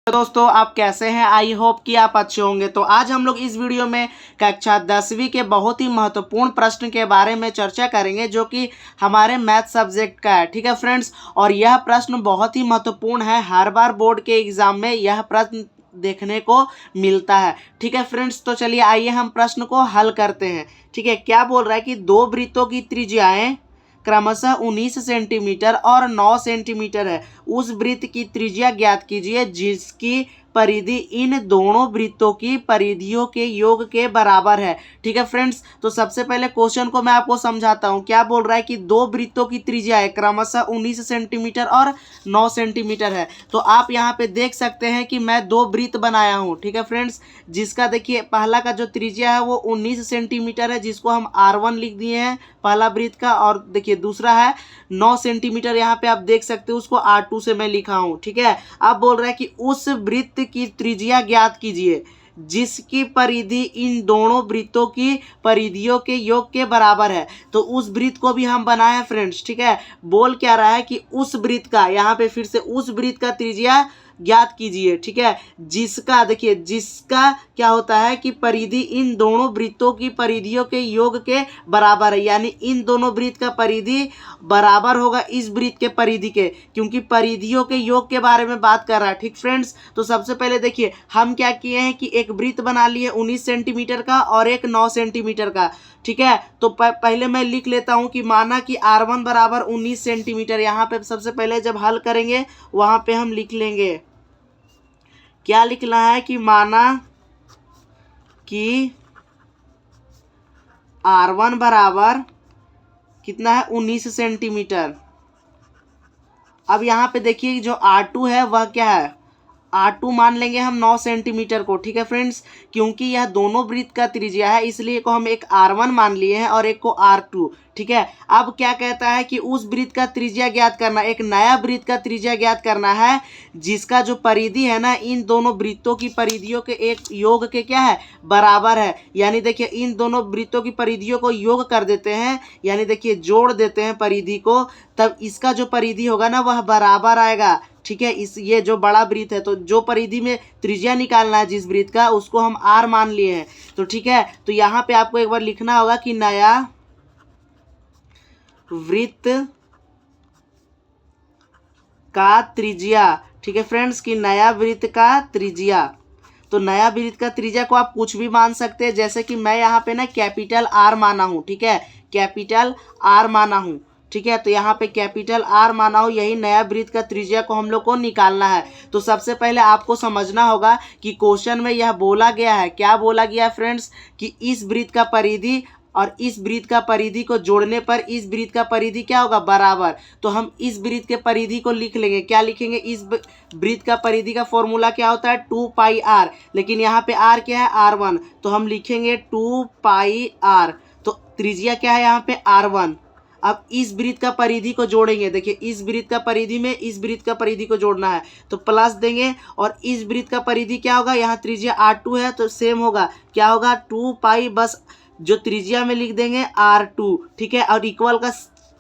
तो दोस्तों आप कैसे हैं? आई होप कि आप अच्छे होंगे। तो आज हम लोग इस वीडियो में कक्षा 10वीं के बहुत ही महत्वपूर्ण प्रश्न के बारे में चर्चा करेंगे जो कि हमारे मैथ सब्जेक्ट का है। ठीक है फ्रेंड्स, और यह प्रश्न बहुत ही महत्वपूर्ण है। हर बार बोर्ड के एग्जाम में यह प्रश्न देखने को मिलता है। ठीक है फ्रेंड्स, तो चलिए आइए हम प्रश्न को हल करते हैं। ठीक है, क्या बोल रहा है कि दो वृत्तों की त्रिज्याएं क्रमशः 19 सेंटीमीटर और 9 सेंटीमीटर है। उस वृत्त की त्रिज्या ज्ञात कीजिए जिसकी परिधि इन दोनों वृत्तों की परिधियों के योग के बराबर है। ठीक है फ्रेंड्स, तो सबसे पहले क्वेश्चन को मैं आपको समझाता हूँ। क्या बोल रहा है कि दो वृत्तों की त्रिज्या है क्रमशः 19 सेंटीमीटर और 9 सेंटीमीटर है। तो आप यहाँ पे देख सकते हैं कि मैं दो वृत्त बनाया हूँ। ठीक है फ्रेंड्स, जिसका देखिए पहला का जो त्रिज्या है वो 19 सेंटीमीटर है, जिसको हम R1 लिख दिए हैं पहला वृत्त का, और देखिए दूसरा है 9 सेंटीमीटर, यहाँ पे आप देख सकते हो उसको R2 से मैं लिखा हूँ। ठीक है, अब बोल रहा है कि उस वृत्त की त्रिज्या ज्ञात कीजिए जिसकी परिधि इन दोनों वृत्तों की परिधियों के योग के बराबर है। तो उस वृत्त को भी हम बनाए हैं फ्रेंड्स। ठीक है, बोल क्या रहा है कि उस वृत्त का, यहाँ पे फिर से उस वृत्त का त्रिज्या ज्ञात कीजिए। ठीक है, जिसका देखिए जिसका क्या होता है कि परिधि इन दोनों वृत्तों की परिधियों के योग के बराबर है, यानी इन दोनों वृत्त का परिधि बराबर होगा इस वृत्त के परिधि के, क्योंकि परिधियों के योग के बारे में बात कर रहा है। ठीक फ्रेंड्स, तो सबसे पहले देखिए हम क्या किए हैं कि एक वृत्त बना लिए 19 सेंटीमीटर का और एक 9 सेंटीमीटर का। ठीक है, तो पहले मैं लिख लेता हूं कि माना कि R1 बराबर 19 सेंटीमीटर। यहाँ पे सबसे पहले जब हल करेंगे वहां पे हम लिख लेंगे, क्या लिखना है कि माना कि R1 बराबर कितना है 19 सेंटीमीटर। अब यहाँ पे देखिए जो R2 है वह क्या है, R2 मान लेंगे हम 9 सेंटीमीटर को। ठीक है फ्रेंड्स, क्योंकि यह दोनों वृत्त का त्रिज्या है इसलिए को हम एक R1 मान लिए हैं और एक को R2। ठीक है, अब क्या कहता है कि उस वृत्त का त्रिज्या ज्ञात करना, एक नया वृत्त का त्रिज्या ज्ञात करना है जिसका जो परिधि है ना इन दोनों वृत्तों की परिधियों के एक योग के क्या है बराबर है। यानी देखिए इन दोनों वृत्तों की परिधियों को योग कर देते हैं, यानी देखिए जोड़ देते हैं परिधि को, तब इसका जो परिधि होगा ना वह बराबर आएगा। ठीक है, इस ये जो बड़ा वृत्त है तो जो परिधि में त्रिज्या निकालना है जिस वृत्त का उसको हम R मान लिए हैं। तो ठीक है, तो यहाँ पे आपको एक बार लिखना होगा कि नया वृत्त का त्रिज्या। ठीक है फ्रेंड्स, कि नया वृत्त का त्रिज्या, तो नया वृत्त का त्रिज्या को आप कुछ भी मान सकते हैं, जैसे कि मैं यहाँ पे ना कैपिटल R माना हूँ। ठीक है, कैपिटल R माना हूँ। ठीक है, तो यहाँ पे कैपिटल R माना हो, यही नया वृत्त का त्रिज्या को हम लोग को निकालना है। तो सबसे पहले आपको समझना होगा कि क्वेश्चन में यह बोला गया है, क्या बोला गया है फ्रेंड्स, कि इस वृत्त का परिधि और इस वृत्त का परिधि को जोड़ने पर इस वृत्त का परिधि क्या होगा बराबर। तो हम इस वृत्त के परिधि को लिख लेंगे, क्या लिखेंगे, इस वृत्त का परिधि का फॉर्मूला क्या होता है 2πr, लेकिन यहाँ पे r क्या है R1, तो हम लिखेंगे 2πr। तो त्रिज्या क्या है यहाँ पे R1। अब इस वृत्त का परिधि को जोड़ेंगे, देखिए इस वृत्त का परिधि में इस वृत्त का परिधि को जोड़ना है तो प्लस देंगे, और इस वृत्त का परिधि क्या होगा, यहाँ त्रिज्या R2 है तो सेम होगा, क्या होगा 2π, बस जो त्रिज्या में लिख देंगे R2। ठीक है, और इक्वल का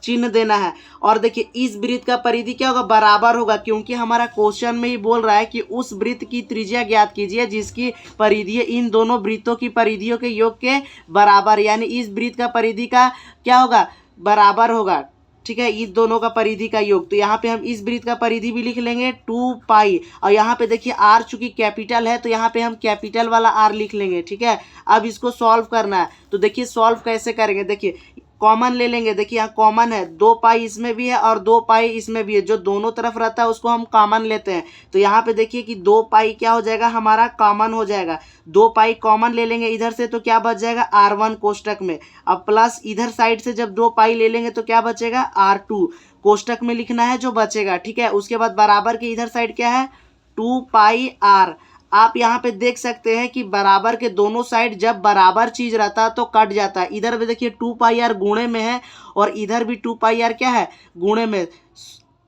चिन्ह देना है, और देखिए इस वृत्त का परिधि क्या होगा बराबर होगा, क्योंकि हमारा क्वेश्चन में ही बोल रहा है कि उस वृत्त की त्रिज्या ज्ञात कीजिए जिसकी परिधि इन दोनों वृत्तों की परिधियों के योग के बराबर, यानी इस वृत्त का परिधि का क्या होगा बराबर होगा। ठीक है, इस दोनों का परिधि का योग, तो यहाँ पे हम इस वृत्त का परिधि भी लिख लेंगे 2π, और यहाँ पे देखिए R चूंकि कैपिटल है तो यहाँ पे हम कैपिटल वाला R लिख लेंगे। ठीक है, अब इसको सॉल्व करना है, तो देखिए सॉल्व कैसे करेंगे, देखिए कॉमन ले लेंगे, देखिए यहाँ कॉमन है 2π इसमें भी है और 2π इसमें भी है, जो दोनों तरफ रहता है उसको हम कॉमन लेते हैं। तो यहाँ पे देखिए कि 2π क्या हो जाएगा हमारा कॉमन हो जाएगा, 2π कॉमन ले लेंगे इधर से तो क्या बच जाएगा R1 कोष्टक में, अब प्लस इधर साइड से जब 2π ले लेंगे तो क्या बचेगा R2 कोष्टक में लिखना है जो बचेगा। ठीक है, उसके बाद बराबर के इधर साइड क्या है 2πr। आप यहाँ पे देख सकते हैं कि बराबर के दोनों साइड जब बराबर चीज रहता है तो कट जाता है। इधर भी देखिए 2πr गुणे में है और इधर भी 2πr क्या है गुणे में।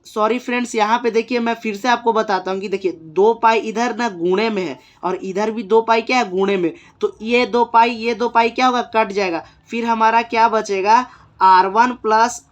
सॉरी फ्रेंड्स, यहाँ पे देखिए मैं फिर से आपको बताता हूँ कि देखिए 2π इधर ना गुणे में है और इधर भी 2π क्या है गुणे में, तो ये 2π क्या होगा कट जाएगा, फिर हमारा क्या बचेगा R1 प्लस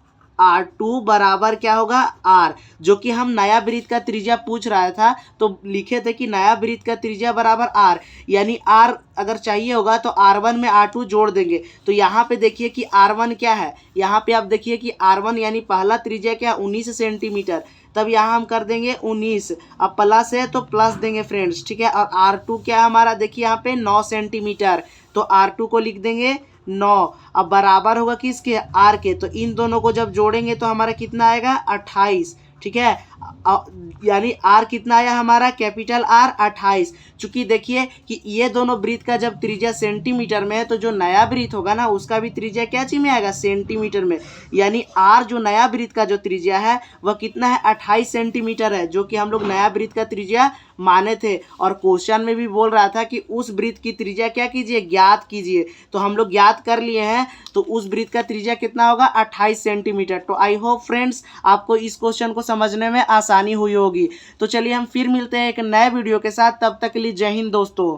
R2 बराबर क्या होगा R, जो कि हम नया वृत्त का त्रिज्या पूछ रहा था तो लिखे थे कि नया वृत्त का त्रिज्या बराबर R, यानी R अगर चाहिए होगा तो R1 में R2 जोड़ देंगे। तो यहाँ पे देखिए कि R1 क्या है, यहाँ पे आप देखिए कि R1 यानी पहला त्रिज्या क्या 19 सेंटीमीटर, तब यहाँ हम कर देंगे 19, अब प्लस है तो प्लस देंगे फ्रेंड्स, ठीक है। और R2 क्या हमारा देखिए यहाँ पे 9 सेंटीमीटर, तो R2 को लिख देंगे 9। अब बराबर होगा किसके, R के, तो इन दोनों को जब जोड़ेंगे तो हमारा कितना आएगा 28, ठीक है। यानी R कितना आया हमारा कैपिटल R 28। चूंकि देखिए कि ये दोनों वृत्त का जब त्रिज्या सेंटीमीटर में है तो जो नया वृत्त होगा ना उसका भी त्रिज्या क्या चीज में आएगा, सेंटीमीटर में। यानी R जो नया वृत्त का जो त्रिज्या है वह कितना है 28 सेंटीमीटर है, जो कि हम लोग नया वृत्त का त्रिज्या माने थे। और क्वेश्चन में भी बोल रहा था कि उस वृत्त की त्रिज्या क्या कीजिए, ज्ञात कीजिए, तो हम लोग ज्ञात कर लिए हैं। तो उस वृत्त का त्रिज्या कितना होगा 28 सेंटीमीटर। तो आई होप फ्रेंड्स आपको इस क्वेश्चन को समझने में आसानी हुई होगी। तो चलिए हम फिर मिलते हैं एक नए वीडियो के साथ, तब तक के लिए जय हिंद दोस्तों।